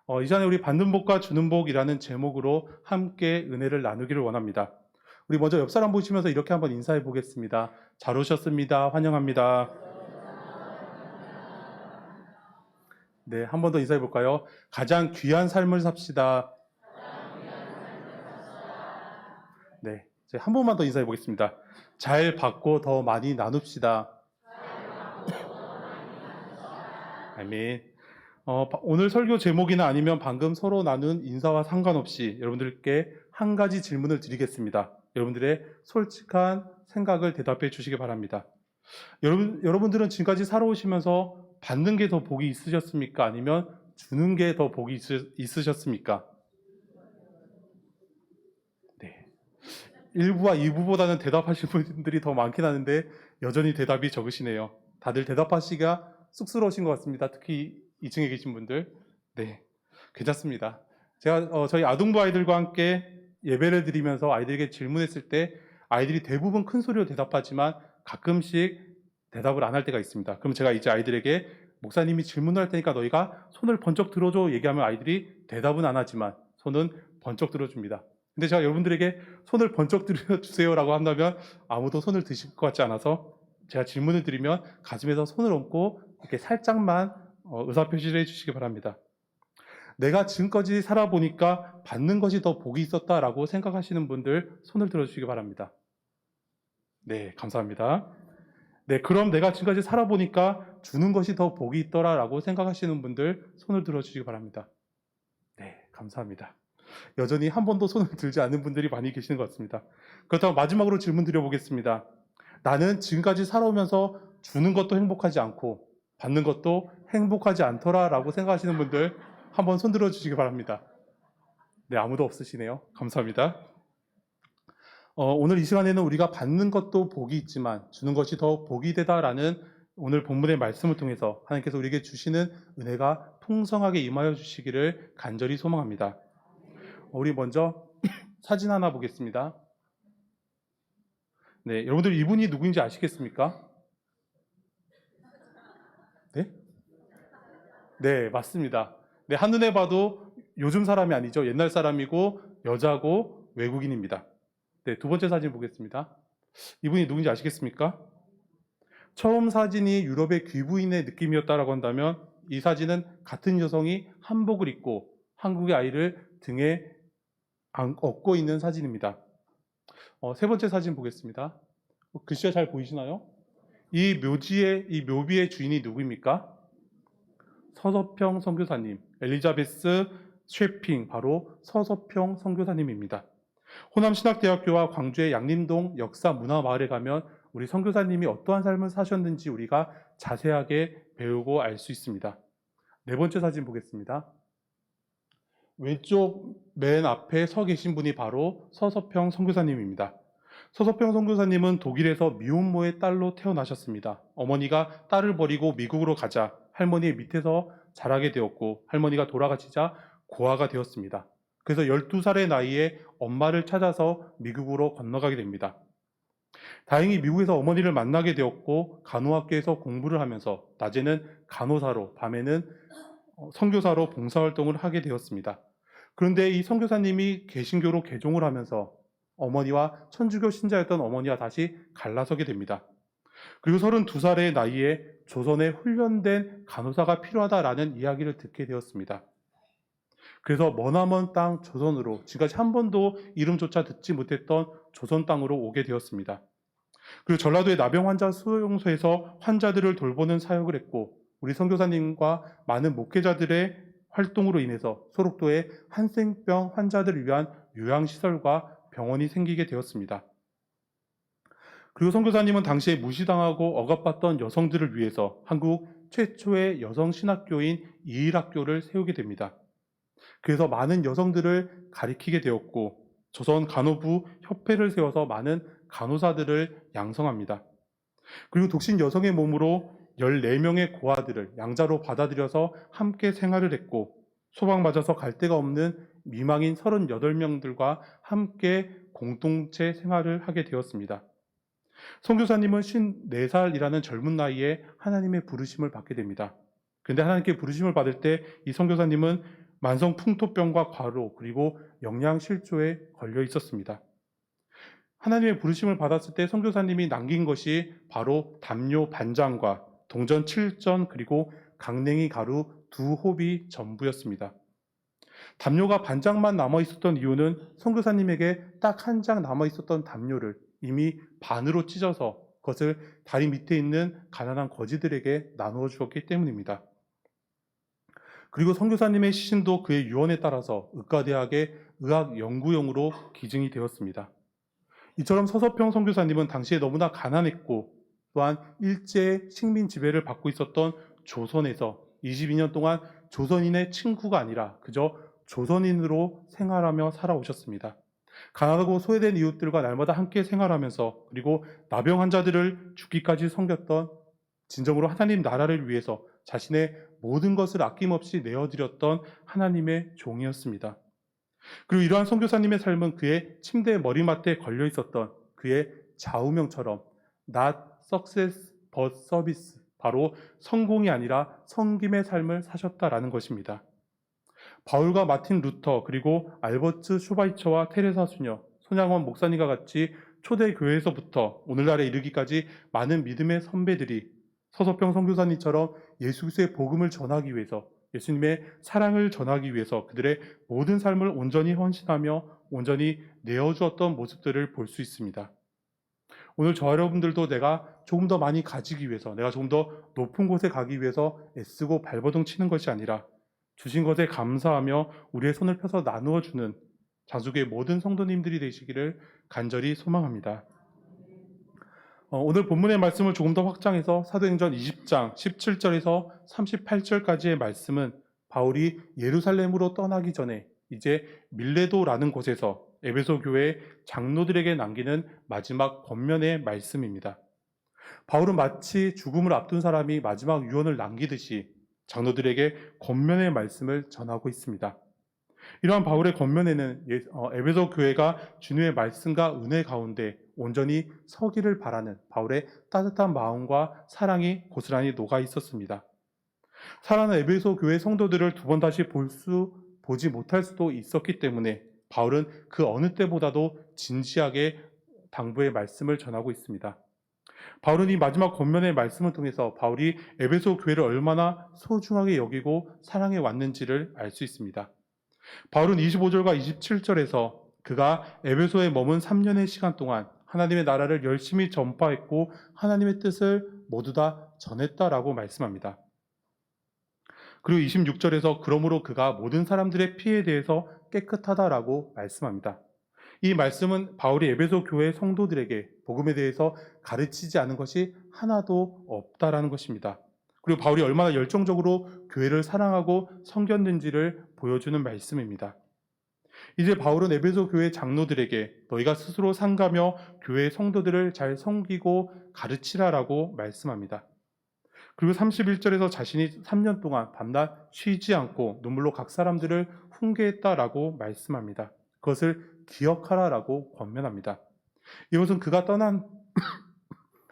이 시간에 우리 받는 복과 주는 복이라는 제목으로 함께 은혜를 나누기를 원합니다. 우리 먼저 옆 사람 보시면서 이렇게 한번 인사해 보겠습니다. 잘 오셨습니다. 환영합니다. 네, 한 번 더 인사해 볼까요? 가장 귀한 삶을 삽시다. 네, 이제 한 번만 더 인사해 보겠습니다. 잘 받고 더 많이 나눕시다. 아멘. 오늘 설교 제목이나 아니면 방금 서로 나눈 인사와 상관없이 여러분들께 한 가지 질문을 드리겠습니다. 여러분들의 솔직한 생각을 대답해 주시기 바랍니다. 여러분들은 지금까지 살아오시면서 받는 게 더 복이 있으셨습니까? 아니면 주는 게 더 복이 있으셨습니까? 네. 1부와 2부보다는 대답하실 분들이 더 많긴 하는데 여전히 대답이 적으시네요. 다들 대답하시기가 쑥스러우신 것 같습니다. 특히 2층에 계신 분들. 네, 괜찮습니다. 제가 저희 아동부 아이들과 함께 예배를 드리면서 아이들에게 질문했을 때 아이들이 대부분 큰 소리로 대답하지만 가끔씩 대답을 안 할 때가 있습니다. 그럼 제가 이제 아이들에게 목사님이 질문을 할 테니까 너희가 손을 번쩍 들어줘 얘기하면 아이들이 대답은 안 하지만 손은 번쩍 들어줍니다. 근데 제가 여러분들에게 손을 번쩍 들어주세요라고 한다면 아무도 손을 드실 것 같지 않아서 제가 질문을 드리면 가슴에서 손을 얹고 이렇게 살짝만 의사표시를 해주시기 바랍니다. 내가 지금까지 살아보니까 받는 것이 더 복이 있었다라고 생각하시는 분들 손을 들어주시기 바랍니다. 네, 감사합니다. 네, 그럼 내가 지금까지 살아보니까 주는 것이 더 복이 있더라라고 생각하시는 분들 손을 들어주시기 바랍니다. 네, 감사합니다. 여전히 한 번도 손을 들지 않는 분들이 많이 계시는 것 같습니다. 그렇다면 마지막으로 질문 드려보겠습니다. 나는 지금까지 살아오면서 주는 것도 행복하지 않고 받는 것도 행복하지 않더라라고 생각하시는 분들 한번 손 들어주시기 바랍니다. 네, 아무도 없으시네요. 감사합니다. 오늘 이 시간에는 우리가 받는 것도 복이 있지만 주는 것이 더 복이 되다라는 오늘 본문의 말씀을 통해서 하나님께서 우리에게 주시는 은혜가 풍성하게 임하여 주시기를 간절히 소망합니다. 우리 먼저 사진 하나 보겠습니다. 네, 여러분들 이분이 누구인지 아시겠습니까? 네? 네, 맞습니다. 네, 한눈에 봐도 요즘 사람이 아니죠. 옛날 사람이고 여자고 외국인입니다. 네, 두 번째 사진 보겠습니다. 이분이 누군지 아시겠습니까? 처음 사진이 유럽의 귀부인의 느낌이었다라고 한다면 이 사진은 같은 여성이 한복을 입고 한국의 아이를 등에 업고 있는 사진입니다. 세 번째 사진 보겠습니다. 글씨가 잘 보이시나요? 이 묘비의 주인이 누구입니까? 서서평 선교사님, 엘리자베스 쉐핑, 바로 서서평 선교사님입니다. 호남신학대학교와 광주의 양림동 역사문화마을에 가면 우리 선교사님이 어떠한 삶을 사셨는지 우리가 자세하게 배우고 알 수 있습니다. 네 번째 사진 보겠습니다. 왼쪽 맨 앞에 서 계신 분이 바로 서서평 선교사님입니다. 서서평 선교사님은 독일에서 미혼모의 딸로 태어나셨습니다. 어머니가 딸을 버리고 미국으로 가자 할머니의 밑에서 자라게 되었고 할머니가 돌아가시자 고아가 되었습니다. 그래서 12살의 나이에 엄마를 찾아서 미국으로 건너가게 됩니다. 다행히 미국에서 어머니를 만나게 되었고 간호학교에서 공부를 하면서 낮에는 간호사로 밤에는 선교사로 봉사활동을 하게 되었습니다. 그런데 이 선교사님이 개신교로 개종을 하면서 어머니와 천주교 신자였던 어머니와 다시 갈라서게 됩니다. 그리고 32살의 나이에 조선에 훈련된 간호사가 필요하다라는 이야기를 듣게 되었습니다. 그래서 머나먼 땅 조선으로 지금까지 한 번도 이름조차 듣지 못했던 조선 땅으로 오게 되었습니다. 그리고 전라도의 나병 환자 수용소에서 환자들을 돌보는 사역을 했고 우리 선교사님과 많은 목회자들의 활동으로 인해서 소록도에 한센병 환자들을 위한 요양시설과 병원이 생기게 되었습니다. 그리고 선교사님은 당시에 무시당하고 억압받던 여성들을 위해서 한국 최초의 여성 신학교인 이일학교를 세우게 됩니다. 그래서 많은 여성들을 가리키게 되었고 조선 간호부 협회를 세워서 많은 간호사들을 양성합니다. 그리고 독신 여성의 몸으로 14명의 고아들을 양자로 받아들여서 함께 생활을 했고 소방맞아서 갈 데가 없는 미망인 38명들과 함께 공동체 생활을 하게 되었습니다. 선교사님은 54살이라는 젊은 나이에 하나님의 부르심을 받게 됩니다. 그런데 하나님께 부르심을 받을 때 이 선교사님은 만성 풍토병과 과로 그리고 영양실조에 걸려 있었습니다. 하나님의 부르심을 받았을 때 선교사님이 남긴 것이 바로 담요 반장과 동전 7전 그리고 강냉이 가루 2홉이 전부였습니다. 담요가 반장만 남아 있었던 이유는 선교사님에게 딱 한 장 남아 있었던 담요를 이미 반으로 찢어서 그것을 다리 밑에 있는 가난한 거지들에게 나누어 주었기 때문입니다. 그리고 선교사님의 시신도 그의 유언에 따라서 의과대학의 의학 연구용으로 기증이 되었습니다. 이처럼 서서평 선교사님은 당시에 너무나 가난했고 또한 일제 식민 지배를 받고 있었던 조선에서 22년 동안 조선인의 친구가 아니라 그저 조선인으로 생활하며 살아오셨습니다. 가난하고 소외된 이웃들과 날마다 함께 생활하면서 그리고 나병 환자들을 죽기까지 섬겼던 진정으로 하나님 나라를 위해서 자신의 모든 것을 아낌없이 내어드렸던 하나님의 종이었습니다. 그리고 이러한 선교사님의 삶은 그의 침대 머리맡에 걸려 있었던 그의 좌우명처럼 Not success but service, 바로 성공이 아니라 섬김의 삶을 사셨다라는 것입니다. 바울과 마틴 루터 그리고 알버트 슈바이처와 테레사 수녀, 손양원 목사님과 같이 초대교회에서부터 오늘날에 이르기까지 많은 믿음의 선배들이 서서평 선교사님처럼 예수 그리스도의 복음을 전하기 위해서, 예수님의 사랑을 전하기 위해서 그들의 모든 삶을 온전히 헌신하며 온전히 내어주었던 모습들을 볼 수 있습니다. 오늘 저 여러분들도 내가 조금 더 많이 가지기 위해서, 내가 조금 더 높은 곳에 가기 위해서 애쓰고 발버둥 치는 것이 아니라 주신 것에 감사하며 우리의 손을 펴서 나누어 주는 자주교의 모든 성도님들이 되시기를 간절히 소망합니다. 오늘 본문의 말씀을 조금 더 확장해서 사도행전 20장 17절에서 38절까지의 말씀은 바울이 예루살렘으로 떠나기 전에 이제 밀레도라는 곳에서 에베소 교회 장로들에게 남기는 마지막 권면의 말씀입니다. 바울은 마치 죽음을 앞둔 사람이 마지막 유언을 남기듯이 장로들에게 권면의 말씀을 전하고 있습니다. 이러한 바울의 권면에는 에베소 교회가 주님의 말씀과 은혜 가운데 온전히 서기를 바라는 바울의 따뜻한 마음과 사랑이 고스란히 녹아 있었습니다. 사랑하는 에베소 교회 성도들을 두 번 다시 보지 못할 수도 있었기 때문에 바울은 그 어느 때보다도 진지하게 당부의 말씀을 전하고 있습니다. 바울은 이 마지막 권면의 말씀을 통해서 바울이 에베소 교회를 얼마나 소중하게 여기고 사랑해 왔는지를 알 수 있습니다. 바울은 25절과 27절에서 그가 에베소에 머문 3년의 시간 동안 하나님의 나라를 열심히 전파했고 하나님의 뜻을 모두 다 전했다라고 말씀합니다. 그리고 26절에서 그러므로 그가 모든 사람들의 피에 대해서 깨끗하다라고 말씀합니다. 이 말씀은 바울이 에베소 교회 성도들에게 복음에 대해서 가르치지 않은 것이 하나도 없다라는 것입니다. 그리고 바울이 얼마나 열정적으로 교회를 사랑하고 섬겼는지를 보여주는 말씀입니다. 이제 바울은 에베소 교회 장로들에게 너희가 스스로 상가며 교회 성도들을 잘 섬기고 가르치라라고 말씀합니다. 그리고 31절에서 자신이 3년 동안 밤낮 쉬지 않고 눈물로 각 사람들을 훈계했다라고 말씀합니다. 그것을 기억하라라고 권면합니다. 이것은 그가 떠난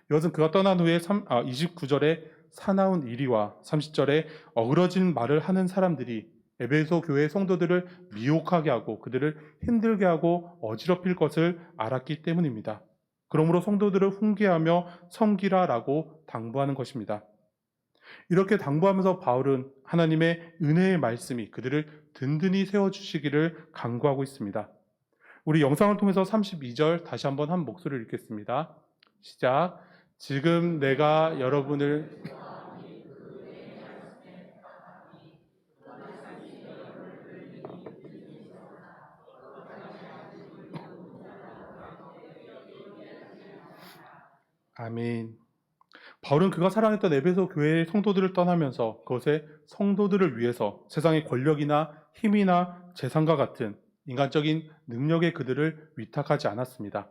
후에 29절에 사나운 이리와 30절에 어그러진 말을 하는 사람들이 에베소 교회 성도들을 미혹하게 하고 그들을 힘들게 하고 어지럽힐 것을 알았기 때문입니다. 그러므로 성도들을 훈계하며 섬기라라고 당부하는 것입니다. 이렇게 당부하면서 바울은 하나님의 은혜의 말씀이 그들을 든든히 세워주시기를 간구하고 있습니다. 우리 영상을 통해서 32절 다시 한번 한 목소리를 읽겠습니다. 시작. 지금 내가 여러분을 아멘. 바울은 그가 사랑했던 에베소 교회의 성도들을 떠나면서 그것의 성도들을 위해서 세상의 권력이나 힘이나 재산과 같은 인간적인 능력의 그들을 위탁하지 않았습니다.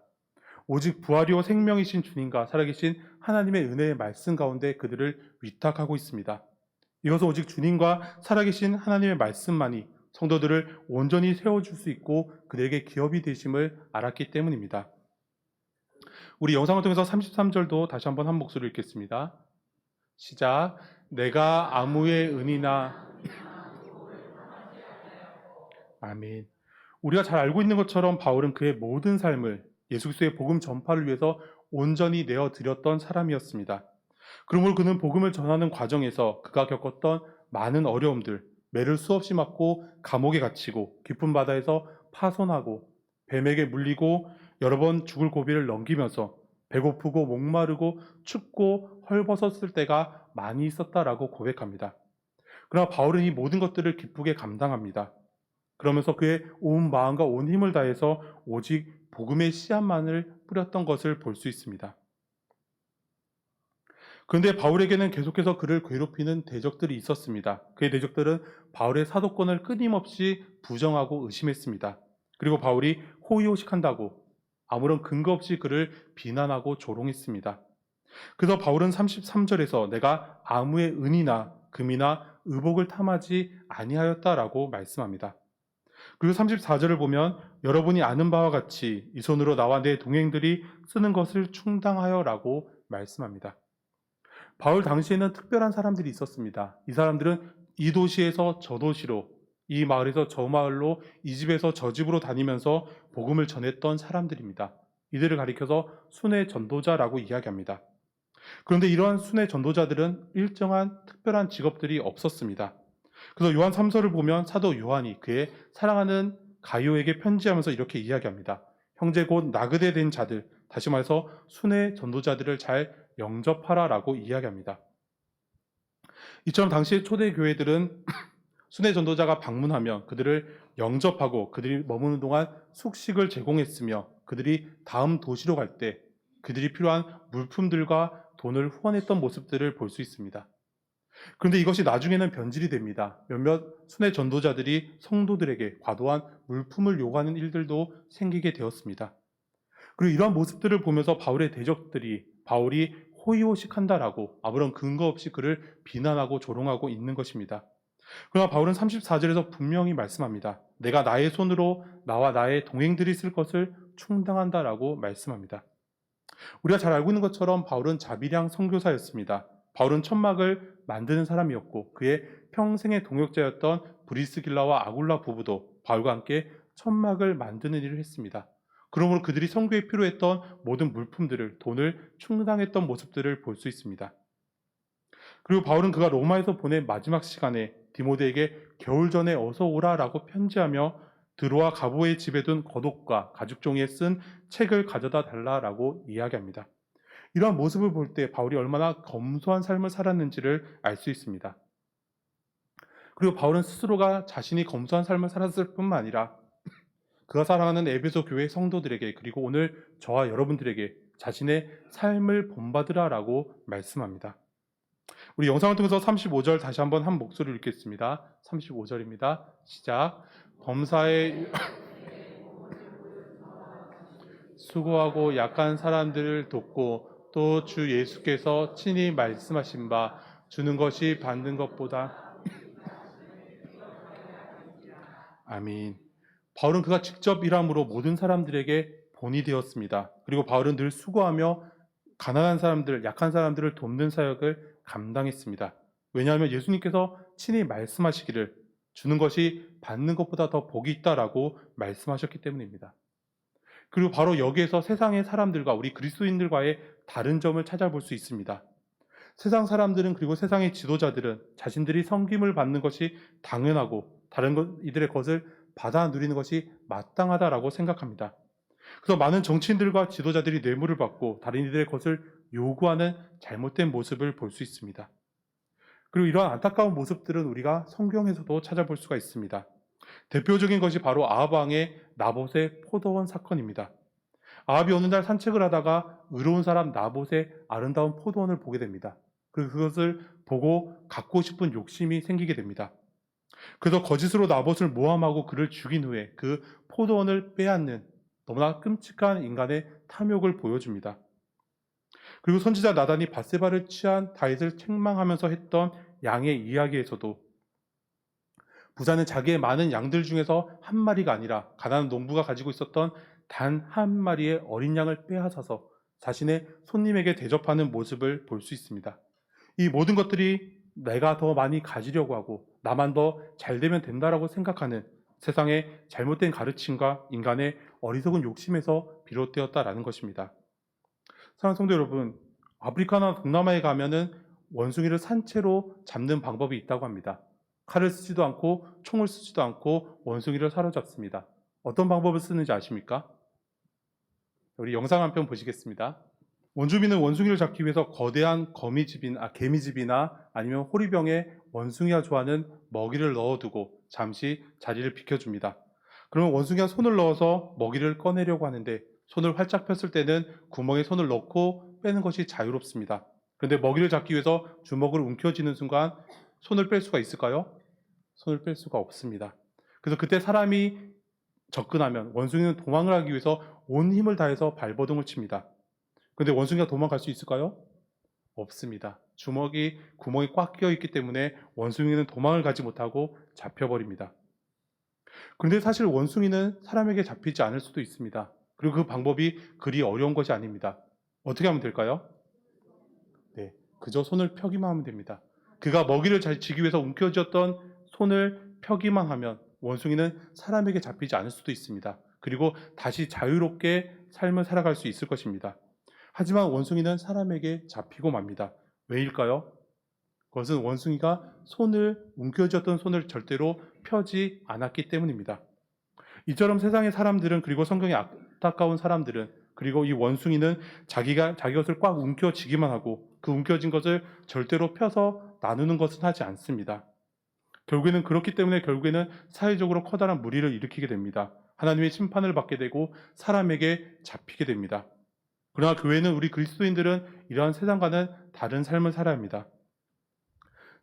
오직 부활이요 생명이신 주님과 살아계신 하나님의 은혜의 말씀 가운데 그들을 위탁하고 있습니다. 이것은 오직 주님과 살아계신 하나님의 말씀만이 성도들을 온전히 세워줄 수 있고 그들에게 기업이 되심을 알았기 때문입니다. 우리 영상을 통해서 33절도 다시 한번 한 목소리를 읽겠습니다. 시작. 내가 아무의 은이나 아멘. 우리가 잘 알고 있는 것처럼 바울은 그의 모든 삶을 예수 그리스도의 복음 전파를 위해서 온전히 내어 드렸던 사람이었습니다. 그러므로 그는 복음을 전하는 과정에서 그가 겪었던 많은 어려움들, 매를 수없이 맞고 감옥에 갇히고 깊은 바다에서 파손하고 뱀에게 물리고 여러 번 죽을 고비를 넘기면서 배고프고 목마르고 춥고 헐벗었을 때가 많이 있었다라고 고백합니다. 그러나 바울은 이 모든 것들을 기쁘게 감당합니다. 그러면서 그의 온 마음과 온 힘을 다해서 오직 복음의 씨앗만을 뿌렸던 것을 볼 수 있습니다. 그런데 바울에게는 계속해서 그를 괴롭히는 대적들이 있었습니다. 그의 대적들은 바울의 사도권을 끊임없이 부정하고 의심했습니다. 그리고 바울이 호의호식한다고 아무런 근거 없이 그를 비난하고 조롱했습니다. 그래서 바울은 33절에서 내가 아무의 은이나 금이나 의복을 탐하지 아니하였다라고 말씀합니다. 그리고 34절을 보면 여러분이 아는 바와 같이 이 손으로 나와 내 동행들이 쓰는 것을 충당하여라고 말씀합니다. 바울 당시에는 특별한 사람들이 있었습니다. 이 사람들은 이 도시에서 저 도시로, 이 마을에서 저 마을로, 이 집에서 저 집으로 다니면서 복음을 전했던 사람들입니다. 이들을 가리켜서 순회 전도자라고 이야기합니다. 그런데 이러한 순회 전도자들은 일정한 특별한 직업들이 없었습니다. 그래서 요한 3서를 보면 사도 요한이 그의 사랑하는 가요에게 편지하면서 이렇게 이야기합니다. 형제 곧 나그네 된 자들, 다시 말해서 순회 전도자들을 잘 영접하라라고 이야기합니다. 이처럼 당시 초대 교회들은 순회 전도자가 방문하면 그들을 영접하고 그들이 머무는 동안 숙식을 제공했으며 그들이 다음 도시로 갈 때 그들이 필요한 물품들과 돈을 후원했던 모습들을 볼 수 있습니다. 그런데 이것이 나중에는 변질이 됩니다. 몇몇 순회 전도자들이 성도들에게 과도한 물품을 요구하는 일들도 생기게 되었습니다. 그리고 이러한 모습들을 보면서 바울의 대적들이 바울이 호의호식한다라고 아무런 근거 없이 그를 비난하고 조롱하고 있는 것입니다. 그러나 바울은 34절에서 분명히 말씀합니다. 내가 나의 손으로 나와 나의 동행들이 쓸 것을 충당한다라고 말씀합니다. 우리가 잘 알고 있는 것처럼 바울은 자비량 선교사였습니다. 바울은 천막을 만드는 사람이었고 그의 평생의 동역자였던 브리스길라와 아굴라 부부도 바울과 함께 천막을 만드는 일을 했습니다. 그러므로 그들이 선교에 필요했던 모든 물품들을 돈을 충당했던 모습들을 볼 수 있습니다. 그리고 바울은 그가 로마에서 보낸 마지막 시간에 디모데에게 겨울 전에 어서 오라라고 편지하며 드로아 가보의 집에 둔 겉옷과 가죽 종이에 쓴 책을 가져다 달라라고 이야기합니다. 이러한 모습을 볼 때 바울이 얼마나 검소한 삶을 살았는지를 알 수 있습니다. 그리고 바울은 스스로가 자신이 검소한 삶을 살았을 뿐만 아니라 그가 사랑하는 에베소 교회 성도들에게 그리고 오늘 저와 여러분들에게 자신의 삶을 본받으라라고 말씀합니다. 우리 영상을 통해서 35절 다시 한번 한 목소리를 읽겠습니다. 35절입니다. 시작. 범사에 수고하고 약한 사람들을 돕고 또 주 예수께서 친히 말씀하신 바 주는 것이 받는 것보다 아멘. 바울은 그가 직접 일함으로 모든 사람들에게 본이 되었습니다. 그리고 바울은 늘 수고하며 가난한 사람들, 약한 사람들을 돕는 사역을 감당했습니다. 왜냐하면 예수님께서 친히 말씀하시기를 주는 것이 받는 것보다 더 복이 있다라고 말씀하셨기 때문입니다. 그리고 바로 여기에서 세상의 사람들과 우리 그리스도인들과의 다른 점을 찾아볼 수 있습니다. 세상 사람들은 그리고 세상의 지도자들은 자신들이 섬김을 받는 것이 당연하고 다른 이들의 것을 받아 누리는 것이 마땅하다라고 생각합니다. 그래서 많은 정치인들과 지도자들이 뇌물을 받고 다른 이들의 것을 요구하는 잘못된 모습을 볼 수 있습니다. 그리고 이러한 안타까운 모습들은 우리가 성경에서도 찾아볼 수가 있습니다. 대표적인 것이 바로 아합 왕의 나봇의 포도원 사건입니다. 아합이 어느 날 산책을 하다가 의로운 사람 나봇의 아름다운 포도원을 보게 됩니다. 그리고 그것을 보고 갖고 싶은 욕심이 생기게 됩니다. 그래서 거짓으로 나봇을 모함하고 그를 죽인 후에 그 포도원을 빼앗는 너무나 끔찍한 인간의 탐욕을 보여줍니다. 그리고 선지자 나단이 밧세바를 취한 다윗을 책망하면서 했던 양의 이야기에서도 부자는 자기의 많은 양들 중에서 한 마리가 아니라 가난한 농부가 가지고 있었던 단 한 마리의 어린 양을 빼앗아서 자신의 손님에게 대접하는 모습을 볼 수 있습니다. 이 모든 것들이 내가 더 많이 가지려고 하고 나만 더 잘 되면 된다라고 생각하는 세상의 잘못된 가르침과 인간의 어리석은 욕심에서 비롯되었다라는 것입니다. 사랑하는 성도 여러분, 아프리카나 동남아에 가면은 원숭이를 산채로 잡는 방법이 있다고 합니다. 칼을 쓰지도 않고 총을 쓰지도 않고 원숭이를 사로잡습니다. 어떤 방법을 쓰는지 아십니까? 우리 영상 한 편 보시겠습니다. 원주민은 원숭이를 잡기 위해서 거대한 개미집이나 아니면 호리병에 원숭이가 좋아하는 먹이를 넣어두고 잠시 자리를 비켜줍니다. 그러면 원숭이가 손을 넣어서 먹이를 꺼내려고 하는데 손을 활짝 폈을 때는 구멍에 손을 넣고 빼는 것이 자유롭습니다. 그런데 먹이를 잡기 위해서 주먹을 움켜쥐는 순간 손을 뺄 수가 있을까요? 손을 뺄 수가 없습니다. 그래서 그때 사람이 접근하면 원숭이는 도망을 하기 위해서 온 힘을 다해서 발버둥을 칩니다. 그런데 원숭이가 도망갈 수 있을까요? 없습니다. 주먹이 구멍이 꽉 끼어 있기 때문에 원숭이는 도망을 가지 못하고 잡혀버립니다. 그런데 사실 원숭이는 사람에게 잡히지 않을 수도 있습니다. 그리고 그 방법이 그리 어려운 것이 아닙니다. 어떻게 하면 될까요? 네, 그저 손을 펴기만 하면 됩니다. 그가 먹이를 잘 지기 위해서 움켜쥐었던 손을 펴기만 하면 원숭이는 사람에게 잡히지 않을 수도 있습니다. 그리고 다시 자유롭게 삶을 살아갈 수 있을 것입니다. 하지만 원숭이는 사람에게 잡히고 맙니다. 왜일까요? 그것은 원숭이가 움켜쥐었던 손을 절대로 펴지 않았기 때문입니다. 이처럼 세상의 사람들은, 그리고 성경의 안타까운 사람들은, 그리고 이 원숭이는 자기 것을 꽉 움켜쥐기만 하고 그 움켜쥔 것을 절대로 펴서 나누는 것은 하지 않습니다. 그렇기 때문에 결국에는 사회적으로 커다란 무리를 일으키게 됩니다. 하나님의 심판을 받게 되고 사람에게 잡히게 됩니다. 그러나 교회는, 우리 그리스도인들은 이러한 세상과는 다른 삶을 살아야 합니다.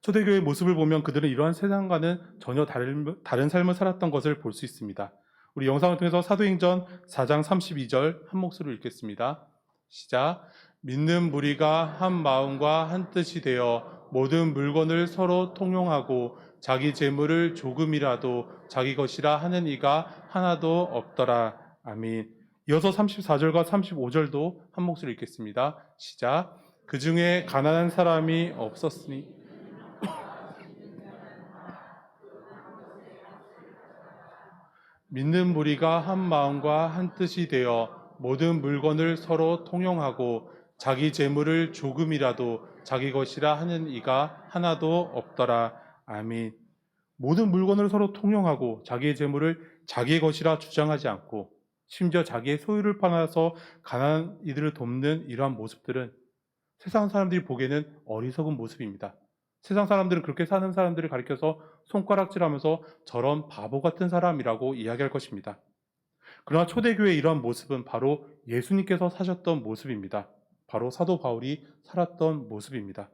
초대교회의 모습을 보면 그들은 이러한 세상과는 전혀 다른 삶을 살았던 것을 볼 수 있습니다. 우리 영상을 통해서 사도행전 4장 32절 한 목소리로 읽겠습니다. 시작. 믿는 무리가 한 마음과 한 뜻이 되어 모든 물건을 서로 통용하고 자기 재물을 조금이라도 자기 것이라 하는 이가 하나도 없더라. 아멘. 이어서 34절과 35절도 한 목소리로 읽겠습니다. 시작. 그 중에 가난한 사람이 없었으니 믿는 무리가 한 마음과 한 뜻이 되어 모든 물건을 서로 통용하고 자기 재물을 조금이라도 자기 것이라 하는 이가 하나도 없더라. 아멘. 모든 물건을 서로 통용하고 자기의 재물을 자기의 것이라 주장하지 않고 심지어 자기의 소유를 팔아서 가난한 이들을 돕는 이러한 모습들은 세상 사람들이 보기에는 어리석은 모습입니다. 세상 사람들은 그렇게 사는 사람들을 가리켜서 손가락질하면서 저런 바보 같은 사람이라고 이야기할 것입니다. 그러나 초대교회의 이러한 모습은 바로 예수님께서 사셨던 모습입니다. 바로 사도 바울이 살았던 모습입니다.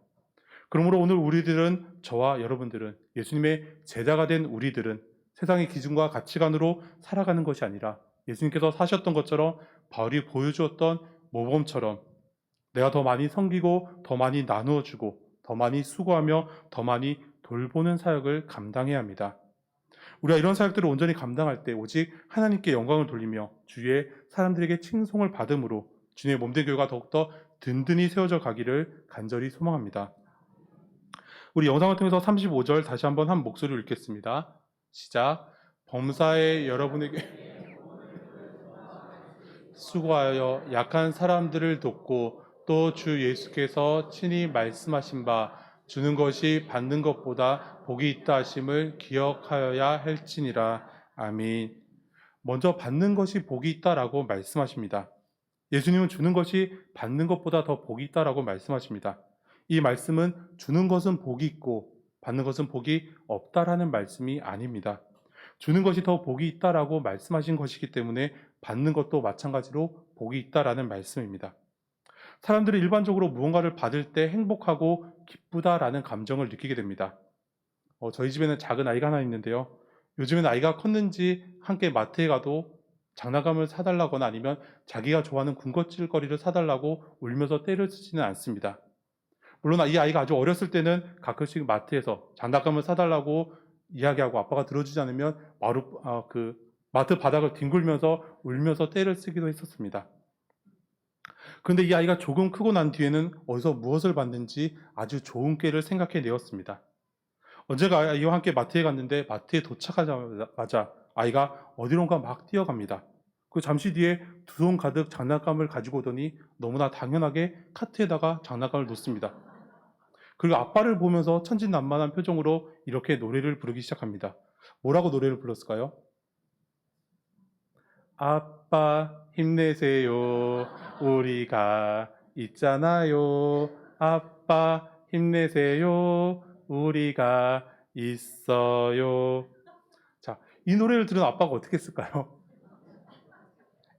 그러므로 오늘 우리들은, 저와 여러분들은, 예수님의 제자가 된 우리들은 세상의 기준과 가치관으로 살아가는 것이 아니라 예수님께서 사셨던 것처럼 바울이 보여주었던 모범처럼 내가 더 많이 섬기고 더 많이 나누어주고 더 많이 수고하며 더 많이 돌보는 사역을 감당해야 합니다. 우리가 이런 사역들을 온전히 감당할 때 오직 하나님께 영광을 돌리며 주위의 사람들에게 칭송을 받음으로 주님의 몸된 교회가 더욱더 든든히 세워져 가기를 간절히 소망합니다. 우리 영상을 통해서 35절 다시 한번 한 목소리로 읽겠습니다. 시작. 범사에 여러분에게 수고하여 약한 사람들을 돕고 또 주 예수께서 친히 말씀하신 바 주는 것이 받는 것보다 복이 있다 하심을 기억하여야 할지니라. 아멘. 먼저 받는 것이 복이 있다라고 말씀하십니다. 예수님은 주는 것이 받는 것보다 더 복이 있다라고 말씀하십니다. 이 말씀은 주는 것은 복이 있고 받는 것은 복이 없다라는 말씀이 아닙니다. 주는 것이 더 복이 있다라고 말씀하신 것이기 때문에 받는 것도 마찬가지로 복이 있다라는 말씀입니다. 사람들은 일반적으로 무언가를 받을 때 행복하고 기쁘다라는 감정을 느끼게 됩니다. 저희 집에는 작은 아이가 하나 있는데요. 요즘에는 아이가 컸는지 함께 마트에 가도 장난감을 사달라거나 아니면 자기가 좋아하는 군것질거리를 사달라고 울면서 떼를 쓰지는 않습니다. 물론 이 아이가 아주 어렸을 때는 가끔씩 마트에서 장난감을 사달라고 이야기하고 아빠가 들어주지 않으면 마트 바닥을 뒹굴면서 울면서 떼를 쓰기도 했었습니다. 그런데 이 아이가 조금 크고 난 뒤에는 어디서 무엇을 받는지 아주 좋은 꾀를 생각해 내었습니다. 언제가 아이와 함께 마트에 갔는데 마트에 도착하자마자 아이가 어디론가 막 뛰어갑니다. 그 잠시 뒤에 두 손 가득 장난감을 가지고 오더니 너무나 당연하게 카트에다가 장난감을 놓습니다. 그리고 아빠를 보면서 천진난만한 표정으로 이렇게 노래를 부르기 시작합니다. 뭐라고 노래를 불렀을까요? 아빠 힘내세요. 우리가 있잖아요. 아빠 힘내세요. 우리가 있어요. 자, 이 노래를 들은 아빠가 어떻게 했을까요?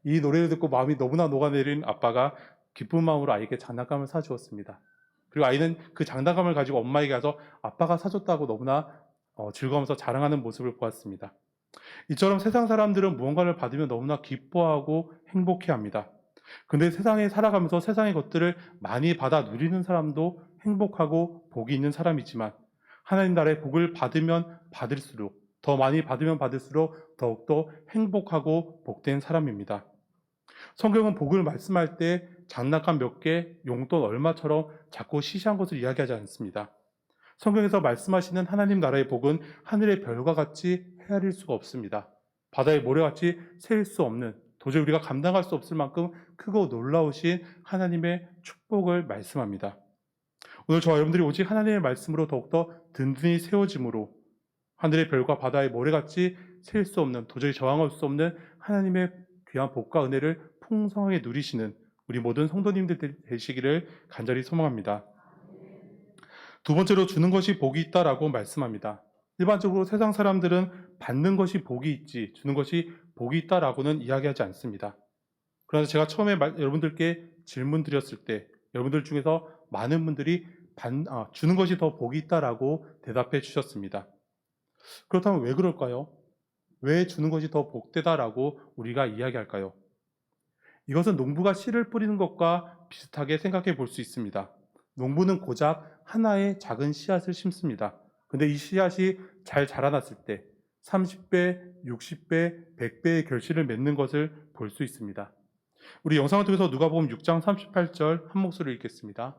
이 노래를 듣고 마음이 너무나 녹아내린 아빠가 기쁜 마음으로 아이에게 장난감을 사주었습니다. 그리고 아이는 그 장난감을 가지고 엄마에게 가서 아빠가 사줬다고 너무나 즐거우면서 자랑하는 모습을 보았습니다. 이처럼 세상 사람들은 무언가를 받으면 너무나 기뻐하고 행복해합니다. 근데 세상에 살아가면서 세상의 것들을 많이 받아 누리는 사람도 행복하고 복이 있는 사람이지만 하나님 나라의 복을 받으면 받을수록 더 많이 받으면 받을수록 더욱더 행복하고 복된 사람입니다. 성경은 복을 말씀할 때 장난감 몇 개, 용돈 얼마처럼 작고 시시한 것을 이야기하지 않습니다. 성경에서 말씀하시는 하나님 나라의 복은 하늘의 별과 같이 헤아릴 수가 없습니다. 바다의 모래같이 세일 수 없는, 도저히 우리가 감당할 수 없을 만큼 크고 놀라우신 하나님의 축복을 말씀합니다. 오늘 저와 여러분들이 오직 하나님의 말씀으로 더욱더 든든히 세워짐으로 하늘의 별과 바다의 모래같이 세일 수 없는, 도저히 저항할 수 없는 하나님의 귀한 복과 은혜를 풍성하게 누리시는 우리 모든 성도님들 되시기를 간절히 소망합니다. 두 번째로 주는 것이 복이 있다라고 말씀합니다. 일반적으로 세상 사람들은 받는 것이 복이 있지 주는 것이 복이 있다라고는 이야기하지 않습니다. 그래서 제가 처음에 여러분들께 질문 드렸을 때 여러분들 중에서 많은 분들이 주는 것이 더 복이 있다라고 대답해 주셨습니다. 그렇다면 왜 그럴까요? 왜 주는 것이 더 복되다라고 우리가 이야기할까요? 이것은 농부가 씨를 뿌리는 것과 비슷하게 생각해 볼 수 있습니다. 농부는 고작 하나의 작은 씨앗을 심습니다. 근데 이 씨앗이 잘 자라났을 때 30배, 60배, 100배의 결실을 맺는 것을 볼 수 있습니다. 우리 영상을 통해서 누가복음 6장 38절 한 목소리로 읽겠습니다.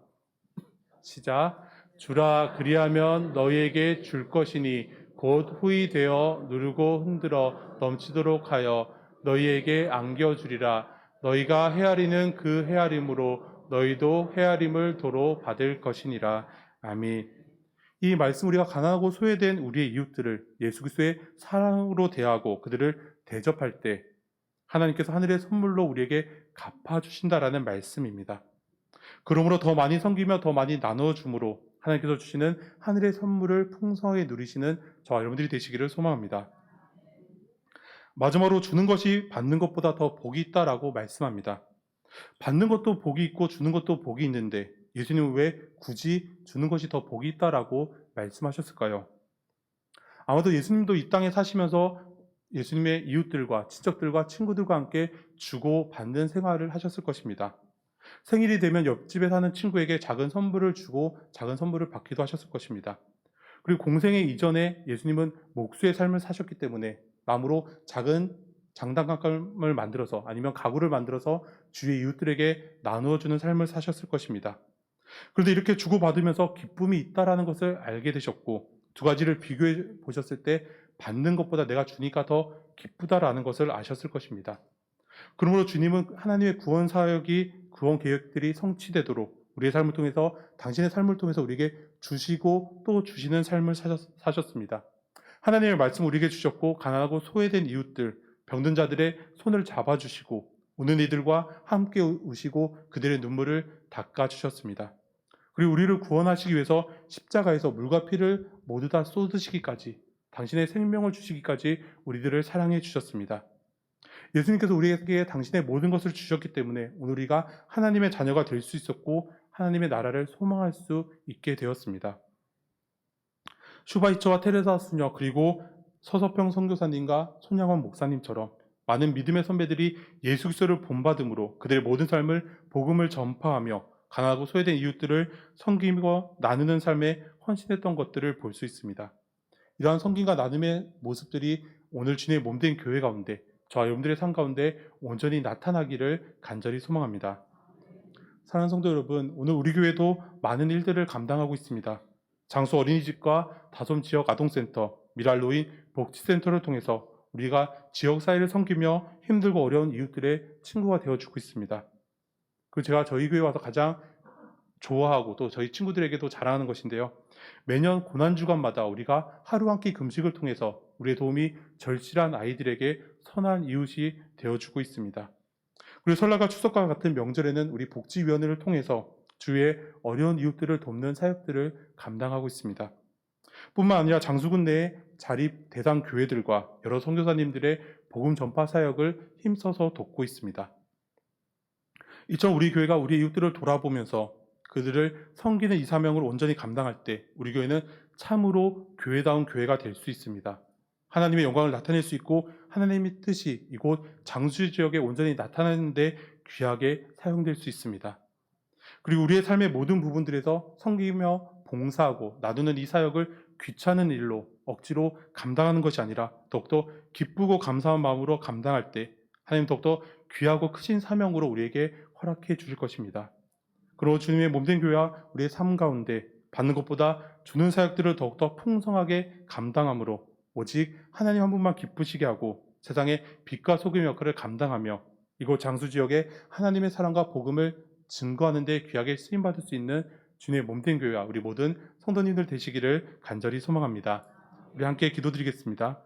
시작. 주라 그리하면 너희에게 줄 것이니 곧 후이 되어 누르고 흔들어 넘치도록 하여 너희에게 안겨주리라. 너희가 헤아리는 그 헤아림으로 너희도 헤아림을 도로 받을 것이니라. 아멘. 이 말씀 우리가 가난하고 소외된 우리의 이웃들을 예수 그리스도의 사랑으로 대하고 그들을 대접할 때 하나님께서 하늘의 선물로 우리에게 갚아주신다라는 말씀입니다. 그러므로 더 많이 섬기며 더 많이 나눠줌으로 하나님께서 주시는 하늘의 선물을 풍성하게 누리시는 저와 여러분들이 되시기를 소망합니다. 마지막으로 주는 것이 받는 것보다 더 복이 있다라고 말씀합니다. 받는 것도 복이 있고 주는 것도 복이 있는데 예수님은 왜 굳이 주는 것이 더 복이 있다라고 말씀하셨을까요? 아마도 예수님도 이 땅에 사시면서 예수님의 이웃들과 친척들과 친구들과 함께 주고 받는 생활을 하셨을 것입니다. 생일이 되면 옆집에 사는 친구에게 작은 선물을 주고 작은 선물을 받기도 하셨을 것입니다. 그리고 공생애 이전에 예수님은 목수의 삶을 사셨기 때문에 나무로 작은 장단감을 만들어서 아니면 가구를 만들어서 주위의 이웃들에게 나누어주는 삶을 사셨을 것입니다. 그런데 이렇게 주고받으면서 기쁨이 있다라는 것을 알게 되셨고 두 가지를 비교해 보셨을 때 받는 것보다 내가 주니까 더 기쁘다라는 것을 아셨을 것입니다. 그러므로 주님은 하나님의 구원 사역이 구원 계획들이 성취되도록 우리의 삶을 통해서 당신의 삶을 통해서 우리에게 주시고 또 주시는 삶을 사셨습니다. 하나님의 말씀 우리에게 주셨고 가난하고 소외된 이웃들, 병든 자들의 손을 잡아주시고 우는 이들과 함께 우시고 그들의 눈물을 닦아주셨습니다. 그리고 우리를 구원하시기 위해서 십자가에서 물과 피를 모두 다 쏟으시기까지 당신의 생명을 주시기까지 우리들을 사랑해 주셨습니다. 예수님께서 우리에게 당신의 모든 것을 주셨기 때문에 오늘 우리가 하나님의 자녀가 될 수 있었고 하나님의 나라를 소망할 수 있게 되었습니다. 슈바이처와 테레사 수녀 그리고 서서평 선교사님과 손양원 목사님처럼 많은 믿음의 선배들이 예수 그리스도를 본받음으로 그들의 모든 삶을 복음을 전파하며 가난하고 소외된 이웃들을 섬기고 나누는 삶에 헌신했던 것들을 볼 수 있습니다. 이러한 섬김과 나눔의 모습들이 오늘 주님의 몸된 교회 가운데 저와 여러분들의 삶 가운데 온전히 나타나기를 간절히 소망합니다. 사랑하는 성도 여러분, 오늘 우리 교회도 많은 일들을 감당하고 있습니다. 장수 어린이집과 다솜 지역 아동센터, 미랄로인 복지센터를 통해서 우리가 지역사회를 섬기며 힘들고 어려운 이웃들의 친구가 되어주고 있습니다. 그 제가 저희 교회 와서 가장 좋아하고 또 저희 친구들에게도 자랑하는 것인데요. 매년 고난주간마다 우리가 하루 한 끼 금식을 통해서 우리의 도움이 절실한 아이들에게 선한 이웃이 되어주고 있습니다. 그리고 설날과 추석과 같은 명절에는 우리 복지위원회를 통해서 주위의 어려운 이웃들을 돕는 사역들을 감당하고 있습니다. 뿐만 아니라 장수군 내의 자립 대상 교회들과 여러 선교사님들의 복음 전파 사역을 힘써서 돕고 있습니다. 이처럼 우리 교회가 우리 이웃들을 돌아보면서 그들을 섬기는 이 사명을 온전히 감당할 때 우리 교회는 참으로 교회다운 교회가 될 수 있습니다. 하나님의 영광을 나타낼 수 있고 하나님의 뜻이 이곳 장수 지역에 온전히 나타나는 데 귀하게 사용될 수 있습니다. 그리고 우리의 삶의 모든 부분들에서 섬기며 봉사하고 나누는 이 사역을 귀찮은 일로 억지로 감당하는 것이 아니라 더욱더 기쁘고 감사한 마음으로 감당할 때 하나님 더욱더 귀하고 크신 사명으로 우리에게 허락해 주실 것입니다. 그리고 주님의 몸된 교회와 우리의 삶 가운데 받는 것보다 주는 사역들을 더욱더 풍성하게 감당함으로 오직 하나님 한 분만 기쁘시게 하고 세상의 빛과 소금 역할을 감당하며 이곳 장수 지역에 하나님의 사랑과 복음을 증거하는 데 귀하게 쓰임받을 수 있는 주님의 몸된 교회와 우리 모든 성도님들 되시기를 간절히 소망합니다. 우리 함께 기도드리겠습니다.